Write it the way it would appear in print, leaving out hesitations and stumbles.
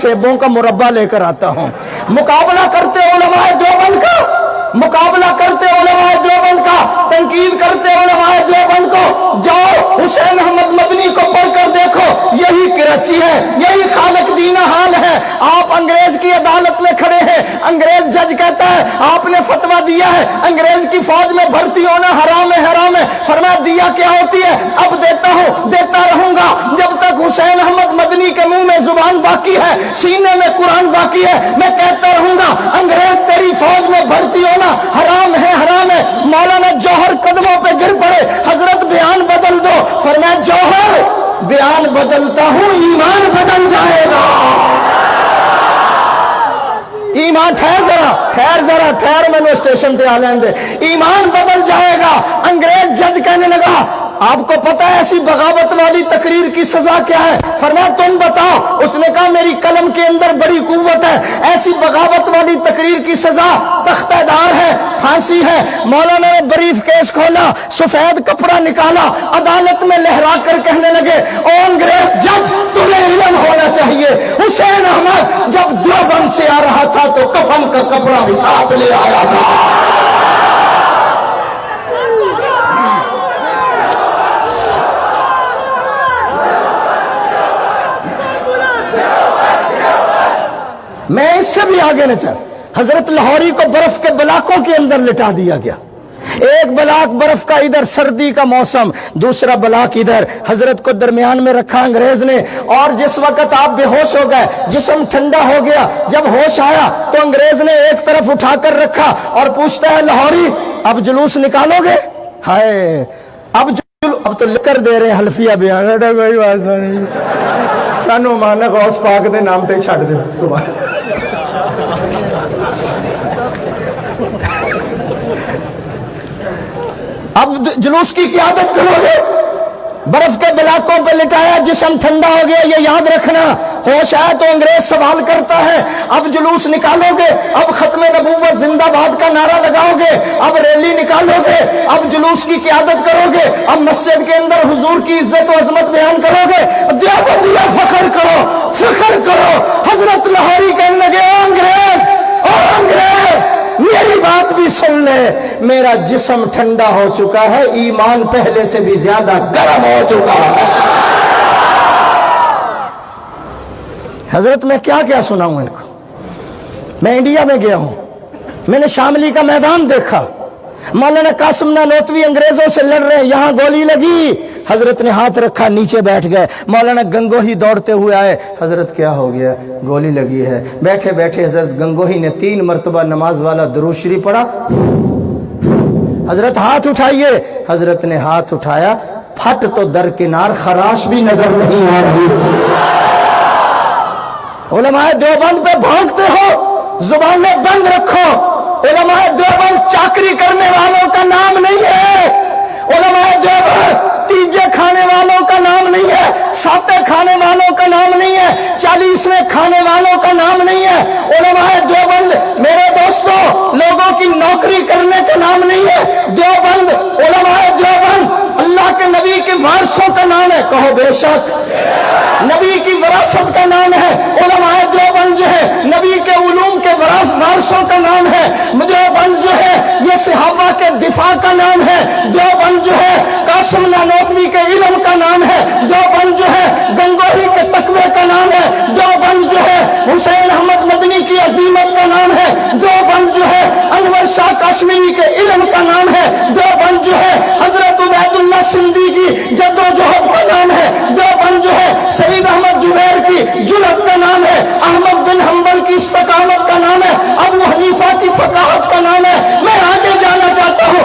सेबों का मुरब्बा लेकर आता हूं। मुकाबला करते उलमाए देवबंद का, मुकाबला करते उलमाए देवबंद का, तनकीद करते उलमाए देवबंद को, जाओ हुसैन अहमद मदनी को पढ़कर देखो, यही कराची है, यही खालिक दीना हाल है। आप अंग्रेज की अदालत में खड़े हैं, अंग्रेज जज कहता है आपने फतवा दिया है अंग्रेज की फौज में भर्ती होना हराम है, हराम है। फरमाया दिया क्या होती है, अब देता हूं, देता रहूंगा जब तक हुसैन अहमद मदनी के मुंह में जुबान बाकी है, सीने में कुरान बाकी है, मैं कहता रहूंगा अंग्रेज तेरी फौज में भर्ती होना हराम है, हराम है। मौलाना जौहर कदमों पे गिर पड़े, हजरत बयान बदल दो। फरमाया जौहर बयान बदलता हूं, ईमान बदल जाएगा। ईमान ठहर जरा ठहर, मैंने स्टेशन पे आ लेने दे। ईमान बदल जाएगा। अंग्रेज जज कहने लगा आपको पता है ऐसी बगावत वाली तकरीर की सजा क्या है? फरमाया तुम बताओ। उसने कहा मेरी कलम के अंदर बड़ी कुव्वत है, ऐसी बगावत वाली तकरीर की सजा तख्तेदार है, फांसी है। मौलाना ने ब्रीफ केस खोला, सफेद कपड़ा निकाला, अदालत में लहरा कर कहने लगे ओ अंग्रेज जज तुम्हें इल्म होना चाहिए, हुसैन अहमद जब देवबंद से आ रहा था तो कफन का कपड़ा भी साथ ले आया था। मैं इससे भी आगे न चल। हजरत लाहौरी को बर्फ के बलाकों के अंदर लिटा दिया गया। एक बलाक बर्फ का इधर, सर्दी का मौसम, दूसरा बलाक इधर। हजरत को दरमियान में रखा अंग्रेज ने, और जिस वक्त आप बेहोश हो गए, जिस्म ठंडा हो गया, जब होश आया तो अंग्रेज ने एक तरफ उठाकर रखा और पूछता है लाहौरी अब जुलूस निकालोगे? हाय अब तो लिकर दे रहे हल्फिया बयान, कोई बात नहीं, सानू माना गौस पाक दे नाम ते छड़ दे। अब जुलूस की क़यादत करोगे? बर्फ के बिलाकों पे लिटाया, जिस्म ठंडा हो गया, ये याद रखना। होश आया तो अंग्रेज सवाल करता है अब जुलूस निकालोगे? अब खत्मे नबूवत जिंदाबाद का नारा लगाओगे? अब रैली निकालोगे? अब जुलूस की क़यादत करोगे? अब मस्जिद के अंदर हुजूर की इज्जत और अजमत बयान करोगे? देवबंदिया फख्र करो, फख्र करो। हजरत लाहौरी कहने लगे ओ अंग्रेज मेरी बात भी सुन ले, मेरा जिस्म ठंडा हो चुका है, ईमान पहले से भी ज्यादा गर्म हो चुका है। हजरत मैं क्या क्या सुनाऊं इनको। मैं इंडिया में गया हूं, मैंने शामली का मैदान देखा, मौलाना कासिम नानोतवी अंग्रेजों से लड़ रहे हैं, यहां गोली लगी, हजरत ने हाथ रखा, नीचे बैठ गए। मौलाना गंगोही दौड़ते हुए आए, हजरत क्या हो गया? गोली लगी है। बैठे बैठे हजरत गंगोही ने 3 मरतबा नमाज वाला दुरूद शरीफ पढ़ा। हजरत हाथ उठाइए। हजरत ने हाथ उठाया, फट तो दरकिनार खराश भी नजर नहीं आ रही। उलमाए देवबंद पे भौंकते हो, जुबानें बंद रखो। उलमाए देवबंद चाकरी करने वालों का नाम नहीं है। उलमाए देवबंद तीजे खाने वालों का नाम नहीं है, साते खाने वालों का नाम नहीं है, 40वें खाने वालों का नाम नहीं है। उलमाए देवबंद मेरे दोस्तों लोगों की नौकरी करने का नाम नहीं है। देवबंद, उलमाए देवबंद अल्लाह के नबी के वारसों का नाम है। कहो बेशक, नबी की विरासत का नाम है। उलमाए देवबंद जो है नबी के उलूम के वारसों का नाम है। देवबंद जो है ये सहाबा के दिफा का नाम है। देवबंद जो है कासिम नानोतवी के इल्म का नाम है। देवबंद जो है गंगोही के तकवे का नाम है। देवबंद जो है हुसैन अहमद मदनी की अजीमत का नाम है। देवबंद जो है अनवर शाह कश्मीरी के इल्म का नाम है। देवबंद जो है हजरत उबैदुल्लाह सिंधी की जद्दोजहद का नाम है। देवबंद जो है सईद अहमद जुबैर की जुरत का नाम है। अहमद बिन हंबल की इस्तकामत का नाम है। अबू हनीफा की फकाहत का नाम है। मैं आगे जाना चाहता हूँ।